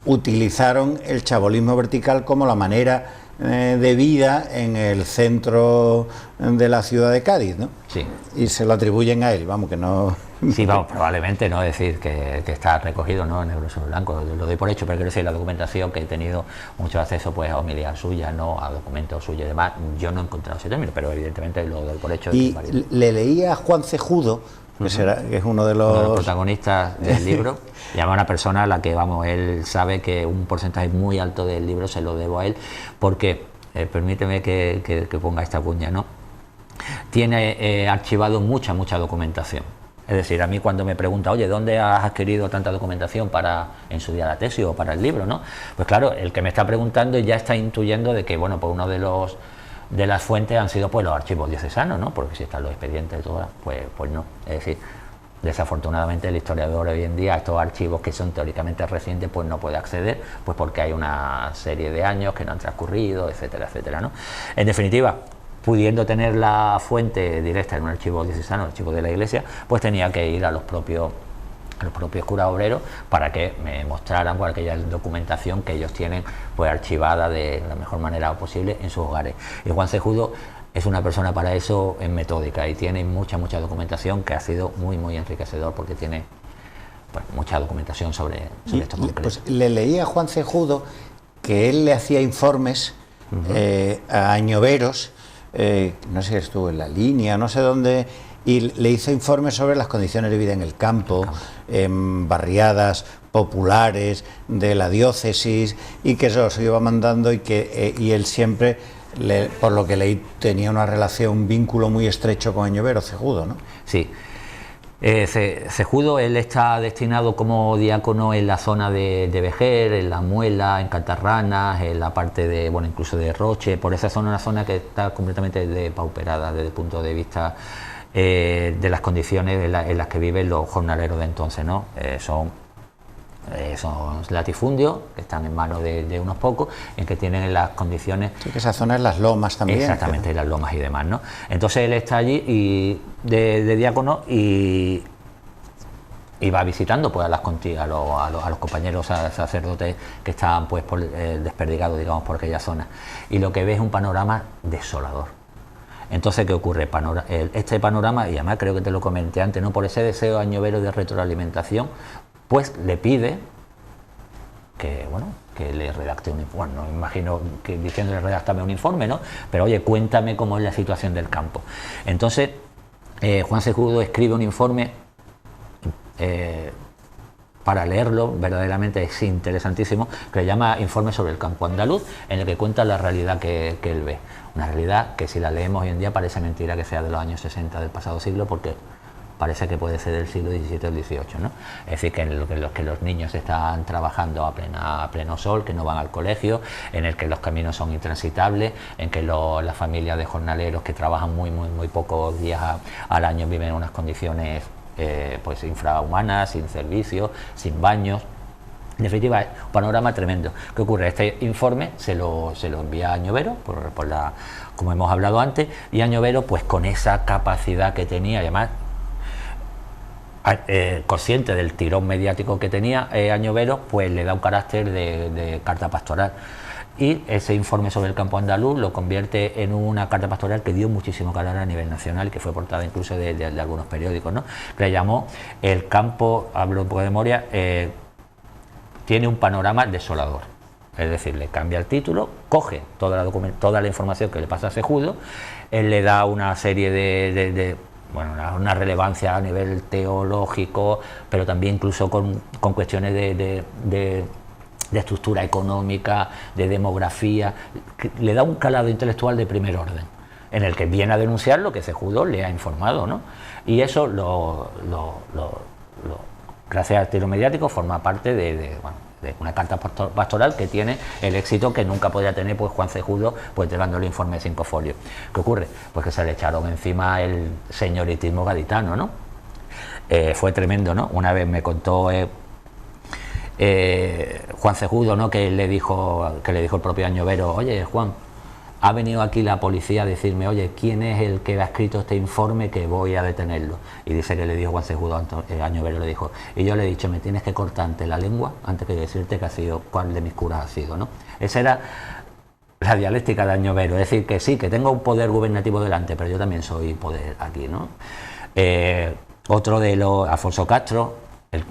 utilizaron el chabolismo vertical como la manera de vida en el centro de la ciudad de Cádiz, ¿no? Sí. Y se lo atribuyen a él, vamos, que no... Sí, vamos, probablemente, no decir que está recogido, ¿no?, en negro sobre blanco, lo doy por hecho, pero quiero decir, la documentación, que he tenido mucho acceso pues a homilías suyas, ¿no?, a documentos suyos y demás, yo no he encontrado ese término, pero evidentemente lo doy por hecho. Y le leía a Juan Cejudo, que es uno de los protagonistas del libro, llama a una persona a la que, vamos, él sabe que un porcentaje muy alto del libro se lo debo a él, porque, permíteme que ponga esta cuña, ¿no?, tiene archivado mucha documentación. Es decir, a mí cuando me pregunta, oye, ¿dónde has adquirido tanta documentación para en su día la tesis o para el libro, ¿no? Pues claro, el que me está preguntando ya está intuyendo de que, bueno, pues uno de las fuentes han sido pues los archivos diocesanos, ¿no? Porque si están los expedientes y todo, pues no. Es decir, desafortunadamente el historiador hoy en día a estos archivos que son teóricamente recientes pues no puede acceder, pues porque hay una serie de años que no han transcurrido, etcétera, etcétera, ¿no? En definitiva, pudiendo tener la fuente directa en un archivo diocesano, archivo de la Iglesia, pues tenía que ir a los propios curas obreros para que me mostraran pues aquella documentación que ellos tienen pues archivada de la mejor manera posible en sus hogares. Y Juan Cejudo es una persona para eso en metódica y tiene mucha documentación que ha sido muy enriquecedor porque tiene pues mucha documentación sobre estos concretos. Pues le leí a Juan Cejudo que él le hacía informes a Añoveros, no sé si estuvo en La Línea, no sé dónde, y le hizo informes sobre las condiciones de vida en el campo, en barriadas populares de la diócesis, y que eso se iba mandando y él siempre, por lo que leí, tenía una relación, un vínculo muy estrecho con Añoveros, Cejudo, ¿no? Sí. Cejudo, él está destinado como diácono en la zona de Vejer, en La Muela, en Catarranas, en la parte de, bueno, incluso de Roche, por esa zona, una zona que está completamente depauperada desde el punto de vista de las condiciones en las que viven los jornaleros de entonces, ¿no? Son latifundios que están en manos de unos pocos, en que tienen las condiciones... Sí, que esa zona es las lomas también. Exactamente, las lomas y demás, ¿no? Entonces él está allí y de diácono y va visitando pues a los compañeros sacerdotes que estaban pues desperdigados, digamos, por aquella zona, y lo que ve es un panorama desolador. Entonces, ¿qué ocurre? Este panorama, y además creo que te lo comenté antes, ¿no? Por ese deseo añovero de retroalimentación, pues le pide que, bueno, que le redacte un informe. Bueno, no me imagino que diciéndole redactame un informe, ¿no? Pero oye, cuéntame cómo es la situación del campo. Entonces, Juan Cejudo escribe un informe para leerlo, verdaderamente es interesantísimo, que le llama Informe sobre el campo andaluz, en el que cuenta la realidad que él ve. Una realidad que, si la leemos hoy en día, parece mentira que sea de los años 60 del pasado siglo, porque parece que puede ser del siglo XVII o XVIII, ¿no? Es decir, que los niños están trabajando a pleno sol, que no van al colegio, en el que los caminos son intransitables, en que las familias de jornaleros que trabajan muy pocos días al año viven en unas condiciones pues infrahumanas, sin servicios, sin baños. En definitiva, es un panorama tremendo. ¿Qué ocurre? Este informe se lo envía a Añovero, como hemos hablado antes, y Añovero, pues con esa capacidad que tenía, además consciente del tirón mediático que tenía Añovero, pues le da un carácter de carta pastoral, y ese informe sobre el campo andaluz lo convierte en una carta pastoral que dio muchísimo calor a nivel nacional y que fue portada incluso de algunos periódicos, ¿no? Que le llamó El campo, hablo un poco de memoria, tiene un panorama desolador. Es decir, le cambia el título, coge toda la información que le pasa a Cejudo, él le da una serie de una relevancia a nivel teológico, pero también incluso con cuestiones de estructura económica, de demografía, le da un calado intelectual de primer orden, en el que viene a denunciar lo que Cejudo le ha informado, ¿no? Y eso, gracias al tiro mediático, forma parte de una carta pastoral que tiene el éxito que nunca podía tener pues Juan Cejudo, pues llevando el informe de 5 folios. ¿Qué ocurre? Pues que se le echaron encima el señoritismo gaditano, ¿no? Fue tremendo, ¿no? Una vez me contó Juan Cejudo, ¿no? que le dijo el propio Añovero: oye, Juan, ha venido aquí la policía a decirme, oye, ¿quién es el que ha escrito este informe, que voy a detenerlo? Y dice que le dijo Juan Cejudo a Añovero, le dijo, y yo le he dicho, me tienes que cortarte la lengua antes que decirte que ha sido, cuál de mis curas ha sido, ¿no? Esa era la dialéctica de Añovero, es decir, que sí, que tengo un poder gubernativo delante, pero yo también soy poder aquí, ¿no? Otro de los, Alfonso Castro, el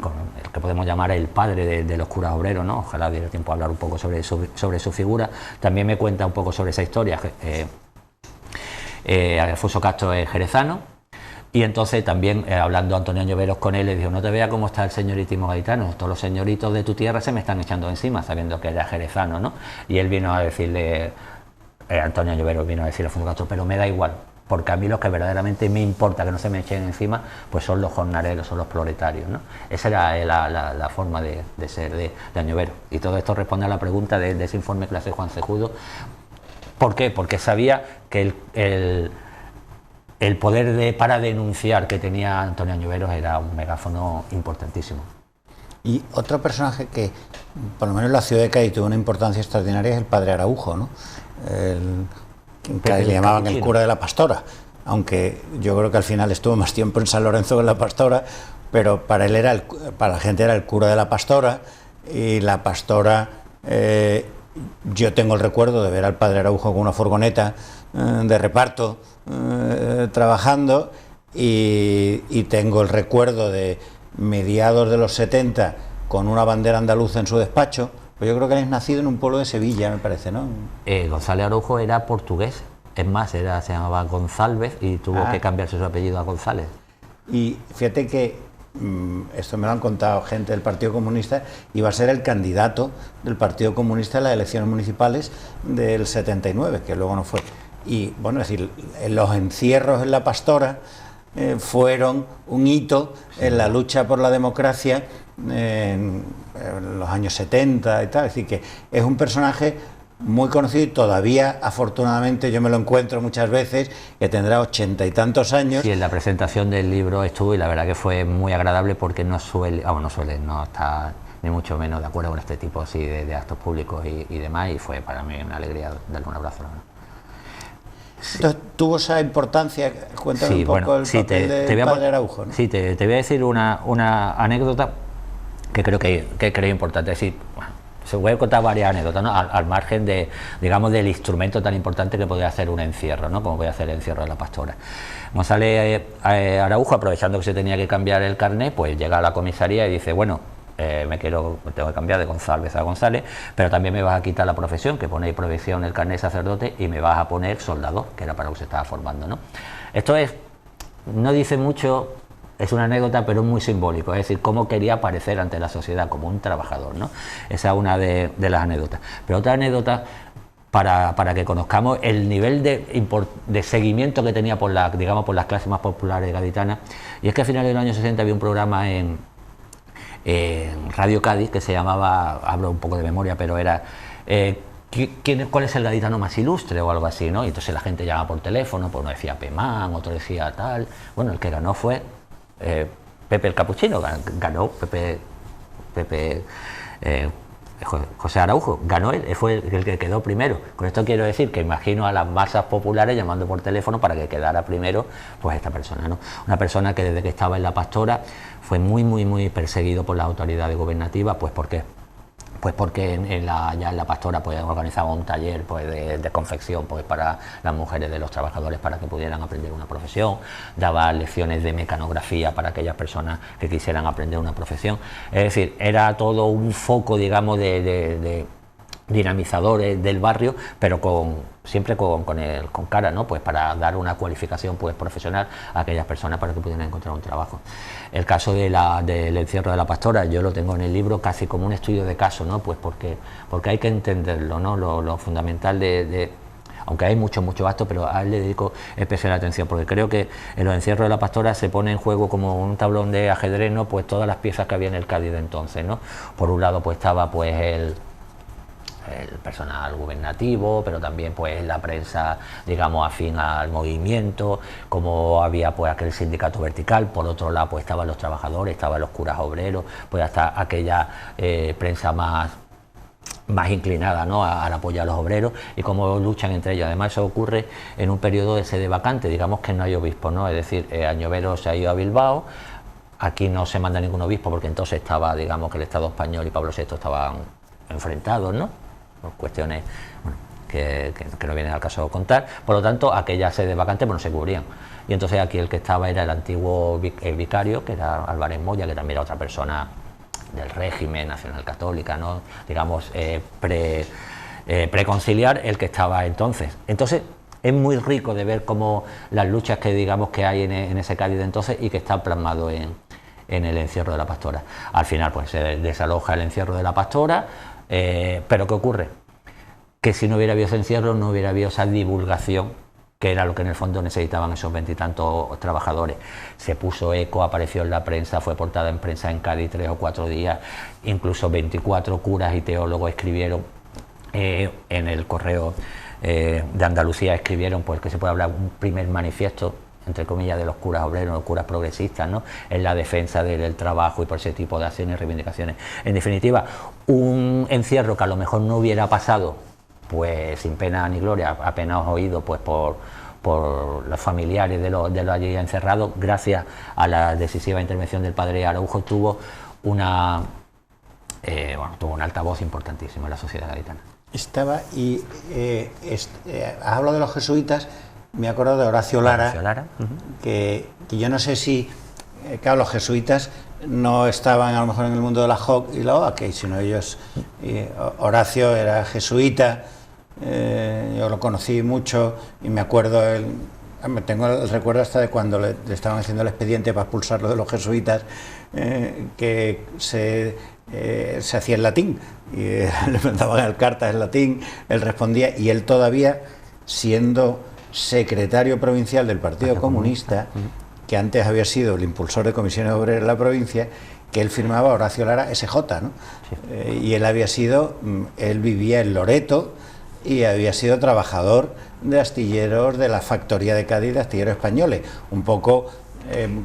que podemos llamar el padre de los curas obreros, ¿no? Ojalá diera tiempo a hablar un poco sobre su figura. También me cuenta un poco sobre esa historia. Alfonso Castro es jerezano, y entonces también hablando Antonio Añoveros con él, le dijo: no te veas cómo está el señoritismo gaditano, todos los señoritos de tu tierra se me están echando encima, sabiendo que era jerezano, ¿no? Y él vino a decirle, Antonio Añoveros vino a decirle a Alfonso Castro: pero me da igual, porque a mí lo que verdaderamente me importa que no se me echen encima, pues son los jornaleros, son los proletarios, ¿no? Esa era la forma de ser de Añovero. Y todo esto responde a la pregunta de ese informe que le hace Juan Cejudo. ¿Por qué? Porque sabía que el poder para denunciar que tenía Antonio Añoveros era un megáfono importantísimo. Y otro personaje que, por lo menos en la ciudad de Cádiz, tuvo una importancia extraordinaria es el padre Araujo, ¿no? Que le llamaban el cura de la Pastora, aunque yo creo que al final estuvo más tiempo en San Lorenzo que en la Pastora, pero para él para la gente era el cura de la Pastora. Y la Pastora, yo tengo el recuerdo de ver al padre Araujo con una furgoneta de reparto trabajando, y tengo el recuerdo de mediados de los 70 con una bandera andaluza en su despacho. Pues yo creo que él es nacido en un pueblo de Sevilla, me parece, ¿no? González Araujo era portugués, es más, se llamaba González y tuvo que cambiarse su apellido a González. Y fíjate que esto me lo han contado gente del Partido Comunista, iba a ser el candidato del Partido Comunista en las elecciones municipales del 79, que luego no fue. Y bueno, es decir, los encierros en la Pastora fueron un hito en la lucha por la democracia en los años 70 y tal. Es decir, que es un personaje muy conocido y todavía, afortunadamente, yo me lo encuentro muchas veces, que tendrá 80 y tantos años. Sí, en la presentación del libro estuve y la verdad que fue muy agradable porque no está ni mucho menos de acuerdo con este tipo así de actos públicos y demás, y fue para mí una alegría darle un abrazo. Sí. Entonces, ¿tuvo esa importancia? Cuéntame un poco el papel del padre Araujo, ¿no? Sí, te voy a decir una anécdota que creo importante. Es decir, se voy a contar varias anécdotas, ¿no? Al margen de, digamos, del instrumento tan importante que podría hacer un encierro, ¿no? Como voy a hacer el encierro de la pastora. González Araujo, aprovechando que se tenía que cambiar el carnet, pues llega a la comisaría y dice, bueno, me tengo que cambiar de González a González, pero también me vas a quitar la profesión, que ponéis profesión el carnet de sacerdote, y me vas a poner soldador, que era para lo que se estaba formando, ¿no? Esto no dice mucho. Es una anécdota, pero es muy simbólico, es decir, cómo quería aparecer ante la sociedad como un trabajador, ¿no? Esa es una de las anécdotas. Pero otra anécdota, para que conozcamos el nivel de seguimiento que tenía por las clases más populares gaditanas, y es que a finales de los años 60 había un programa en Radio Cádiz que se llamaba, hablo un poco de memoria, pero era... ¿cuál es el gaditano más ilustre? O algo así, ¿no? Y entonces la gente llamaba por teléfono, pues uno decía Pemán, otro decía tal. Bueno, el que ganó fue Pepe el Capuchino, ganó José Araujo, ganó él, fue el que quedó primero. Con esto quiero decir que imagino a las masas populares llamando por teléfono para que quedara primero pues esta persona, ¿no? Una persona que desde que estaba en la pastora fue muy perseguido por las autoridades gubernativas, pues porque ya en la pastora pues organizaba un taller pues de confección pues para las mujeres de los trabajadores para que pudieran aprender una profesión, daba lecciones de mecanografía para aquellas personas que quisieran aprender una profesión. Es decir, era todo un foco, digamos, de dinamizadores del barrio, pero siempre con cara, ¿no? Pues para dar una cualificación pues profesional a aquellas personas para que pudieran encontrar un trabajo. El caso del encierro de la pastora, yo lo tengo en el libro casi como un estudio de caso, ¿no? Pues porque hay que entenderlo, ¿no? Lo fundamental aunque hay mucho acto, pero a él le dedico especial atención, porque creo que en los encierros de la pastora se pone en juego como un tablón de ajedrez, ¿no? Pues todas las piezas que había en el Cádiz de entonces, ¿no? Por un lado pues estaba pues el personal gubernativo, pero también pues la prensa, digamos, afín al movimiento, como había pues aquel sindicato vertical. Por otro lado pues estaban los trabajadores, estaban los curas obreros, pues hasta aquella prensa más inclinada, ¿no? al apoyo a los obreros, y cómo luchan entre ellos. Además eso ocurre en un periodo de sede vacante, digamos que no hay obispo, ¿no? Es decir, Añovero se ha ido a Bilbao. Aquí no se manda ningún obispo porque entonces estaba, digamos, que el Estado español y Pablo VI estaban enfrentados, ¿no? Por cuestiones, bueno, que no vienen al caso contar. Por lo tanto, aquellas sedes vacantes no se cubrían. Y entonces aquí el que estaba era el antiguo vicario, que era Álvarez Moya, que también era otra persona del régimen nacional católica, ¿no? Digamos, preconciliar, el que estaba entonces. Entonces, es muy rico de ver cómo las luchas que digamos que hay en ese Cádiz de entonces y que está plasmado en el encierro de la pastora. Al final, pues se desaloja el encierro de la pastora. Pero ¿qué ocurre? Que si no hubiera habido ese encierro, no hubiera habido esa divulgación, que era lo que en el fondo necesitaban esos 20 y tantos trabajadores. Se puso eco, apareció en la prensa, fue portada en prensa en Cádiz 3 o 4 días, incluso 24 curas y teólogos escribieron en el Correo de Andalucía, escribieron pues que se puede hablar un primer manifiesto, entre comillas, de los curas obreros, los curas progresistas, ¿no? En la defensa del trabajo y por ese tipo de acciones y reivindicaciones. En definitiva, un encierro que a lo mejor no hubiera pasado pues sin pena ni gloria, apenas oído pues por los familiares de los allí encerrados, gracias a la decisiva intervención del padre Araujo, tuvo un altavoz importantísimo en la sociedad gaditana. Has hablado de los jesuitas. Me acuerdo de Horacio Lara, que yo no sé si, claro, los jesuitas no estaban a lo mejor en el mundo de la JOC y la OAK, sino ellos, Horacio era jesuita, yo lo conocí mucho y me acuerdo, tengo el recuerdo hasta de cuando le estaban haciendo el expediente para expulsarlo de los jesuitas, que se hacía en latín, y le mandaban el cartas en latín, él respondía, y él todavía, siendo secretario provincial del Partido Comunista, que antes había sido el impulsor de comisiones obreras en la provincia, que él firmaba Horacio Lara SJ, ¿no? Sí. Y él vivía en Loreto, y había sido trabajador de astilleros de la factoría de Cádiz de astilleros españoles, un poco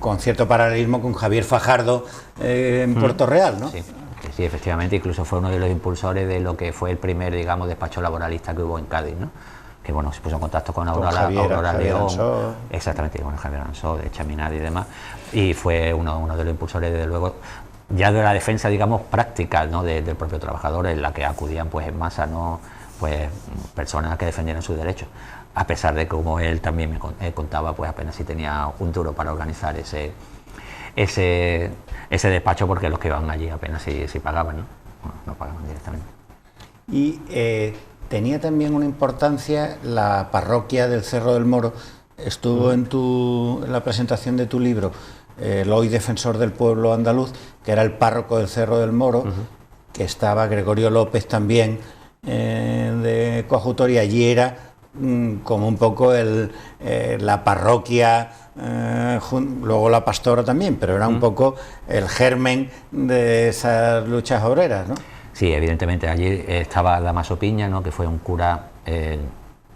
con cierto paralelismo con Javier Fajardo en Puerto Real, ¿no? Sí. Sí, efectivamente, incluso fue uno de los impulsores de lo que fue el primer, digamos, despacho laboralista que hubo en Cádiz, ¿no? Que bueno, se puso en contacto con Aurora Javier León, Ansó. exactamente, con Javier Ansó, de Chaminade y demás, y fue uno de los impulsores, desde luego, ya de la defensa, digamos, práctica, ¿no? del propio trabajador, en la que acudían pues en masa, ¿no? Pues personas que defendieran sus derechos, a pesar de que, como él también me contaba, pues apenas si tenía un duro para organizar ese despacho, porque los que iban allí apenas si pagaban, ¿no? Bueno, no pagaban directamente. Y tenía también una importancia la parroquia del Cerro del Moro. Estuvo en la presentación de tu libro el hoy defensor del pueblo andaluz, que era el párroco del Cerro del Moro, que estaba Gregorio López también de coadjutor, y allí era como un poco la parroquia, luego la pastora también, pero era un poco el germen de esas luchas obreras, ¿no? Sí, evidentemente, allí estaba Damaso Piña, ¿no? Que fue un cura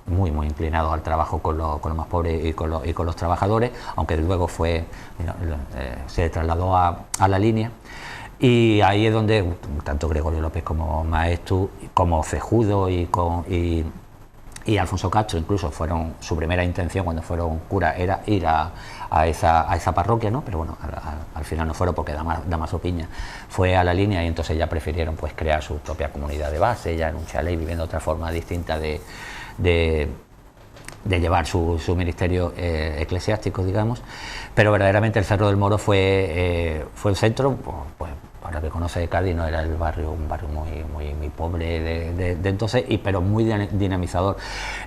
muy inclinado al trabajo con los más pobres y con los trabajadores, aunque luego se trasladó a la línea. Y ahí es donde tanto Gregorio López como Maestu, como Cejudo y Alfonso Castro, incluso, su primera intención cuando fueron cura era ir a esa parroquia, ¿no? Pero bueno, al final no fueron, porque Damaso Piña fue a la línea, y entonces ya prefirieron pues crear su propia comunidad de base, ya en un chalet, viviendo otra forma distinta de llevar su ministerio eclesiástico, digamos. Pero verdaderamente el Cerro del Moro fue el centro, pues para que conoce Cádiz, no era un barrio muy pobre de entonces, pero muy dinamizador,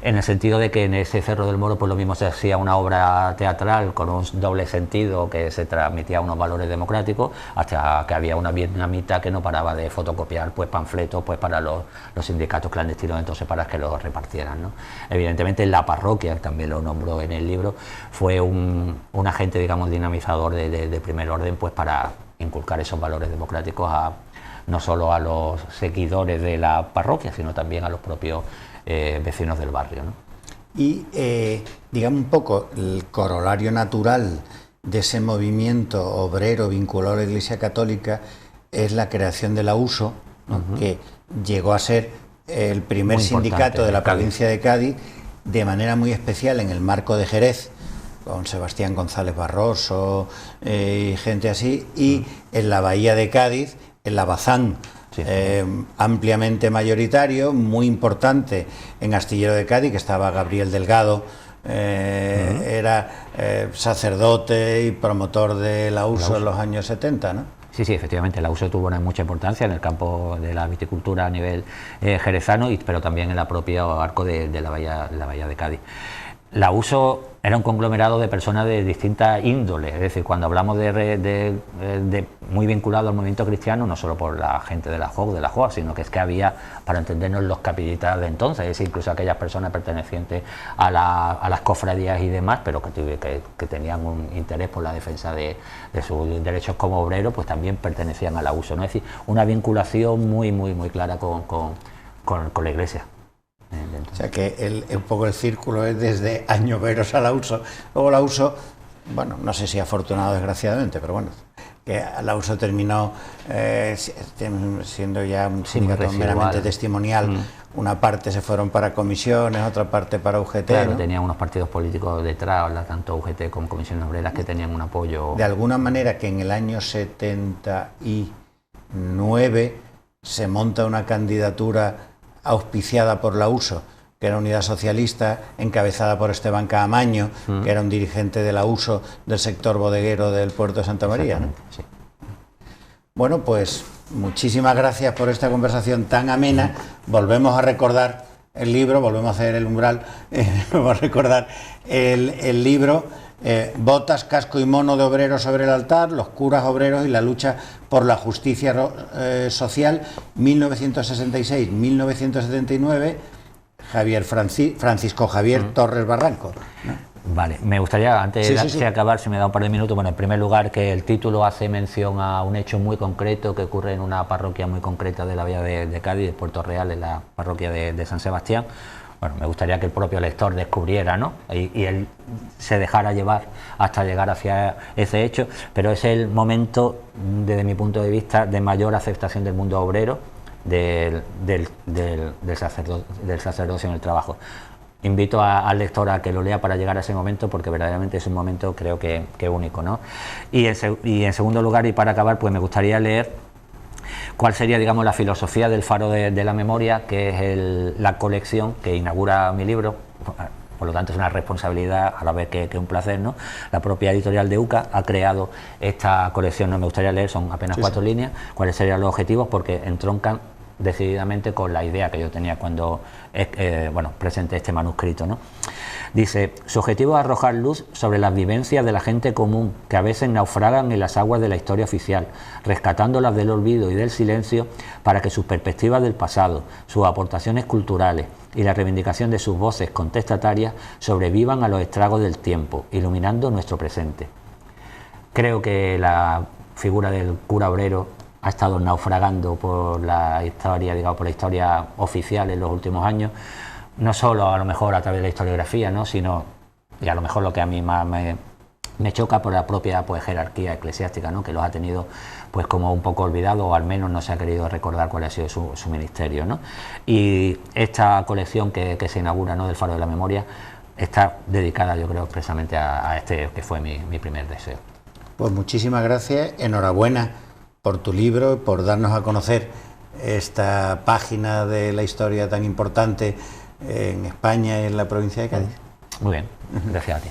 en el sentido de que en ese Cerro del Moro pues lo mismo se hacía una obra teatral con un doble sentido, que se transmitía unos valores democráticos, hasta que había una vietnamita que no paraba de fotocopiar pues panfletos pues para los sindicatos clandestinos, entonces, para que los repartieran, ¿no? Evidentemente la parroquia, también lo nombro en el libro, fue un agente, digamos, dinamizador de primer orden, pues para inculcar esos valores democráticos no solo a los seguidores de la parroquia, sino también a los propios vecinos del barrio, ¿no? Y digamos un poco el corolario natural de ese movimiento obrero vinculado a la Iglesia Católica es la creación de la USO, ¿no? Que llegó a ser el primer sindicato de la provincia de Cádiz, de manera muy especial en el marco de Jerez, con Sebastián González Barroso y gente así, y en la Bahía de Cádiz, en la Bazán, ampliamente mayoritario, muy importante en Astillero de Cádiz, que estaba Gabriel Delgado, era sacerdote y promotor de la USO en los años 70, ¿no? Sí, efectivamente, la USO tuvo mucha importancia en el campo de la viticultura a nivel jerezano, pero también en la propia arco de la Bahía de Cádiz. La USO era un conglomerado de personas de distintas índoles, es decir, cuando hablamos de muy vinculado al movimiento cristiano, no solo por la gente de la JOC, sino que es que había, para entendernos, los capillitas de entonces, es decir, incluso aquellas personas pertenecientes a las cofradías y demás, pero que tenían un interés por la defensa de sus derechos como obreros, pues también pertenecían a la USO, ¿no? Es decir, una vinculación muy clara con la Iglesia. O sea que un poco el círculo es desde añoveros a la USO. Luego la USO, bueno, no sé si afortunado o desgraciadamente, pero bueno, que la USO terminó siendo ya un sindicato meramente testimonial. Una parte se fueron para comisiones, otra parte para UGT. Claro, ¿no? Tenía unos partidos políticos detrás, tanto UGT como Comisiones Obreras, que tenían un apoyo. De alguna manera, que en el año 79 se monta una candidatura auspiciada por la USO, que era Unidad Socialista, encabezada por Esteban Caamaño, que era un dirigente de la USO del sector bodeguero del puerto de Santa María, ¿no? Sí. Bueno, pues muchísimas gracias por esta conversación tan amena. Volvemos a recordar el libro, volvemos a hacer el umbral, vamos a recordar el libro, Botas, casco y mono de obreros sobre el altar, los curas obreros y la lucha por la justicia social, 1966-1979, Francisco Javier Torres Barranco, ¿no? Vale, me gustaría, antes de acabar, si me da un par de minutos, bueno, en primer lugar, que el título hace mención a un hecho muy concreto que ocurre en una parroquia muy concreta de la vía de Cádiz, de Puerto Real, en la parroquia de San Sebastián. Bueno, me gustaría que el propio lector descubriera, ¿no? Y él se dejara llevar hasta llegar hacia ese hecho, pero es el momento, desde mi punto de vista, de mayor aceptación del mundo obrero, del sacerdocio en el trabajo. Invito al lector a que lo lea para llegar a ese momento, porque verdaderamente es un momento, creo que único, ¿no? Y en segundo lugar, y para acabar, pues me gustaría leer cuál sería, digamos, la filosofía del Faro de la Memoria, que es la colección que inaugura mi libro. Por lo tanto, es una responsabilidad a la vez que un placer, ¿no? La propia editorial de UCA ha creado esta colección. No me gustaría leer, son apenas 4 líneas, cuáles serían los objetivos, porque entroncan decididamente con la idea que yo tenía cuando presenté este manuscrito, ¿no? Dice: su objetivo es arrojar luz sobre las vivencias de la gente común, que a veces naufragan en las aguas de la historia oficial, rescatándolas del olvido y del silencio para que sus perspectivas del pasado, sus aportaciones culturales y la reivindicación de sus voces contestatarias sobrevivan a los estragos del tiempo, iluminando nuestro presente. Creo que la figura del cura obrero ha estado naufragando por la historia, digamos, por la historia oficial en los últimos años, no solo a lo mejor a través de la historiografía, ¿no? Sino, y a lo mejor lo que a mí más me choca, por la propia, pues, jerarquía eclesiástica, ¿no? Que los ha tenido, pues, como un poco olvidado, o al menos no se ha querido recordar cuál ha sido su ministerio, ¿no? Y esta colección que se inaugura, ¿no?, del Faro de la Memoria, está dedicada, yo creo, expresamente a este que fue mi primer deseo. Pues muchísimas gracias, enhorabuena por tu libro, por darnos a conocer esta página de la historia tan importante en España y en la provincia de Cádiz. Muy bien, gracias a ti.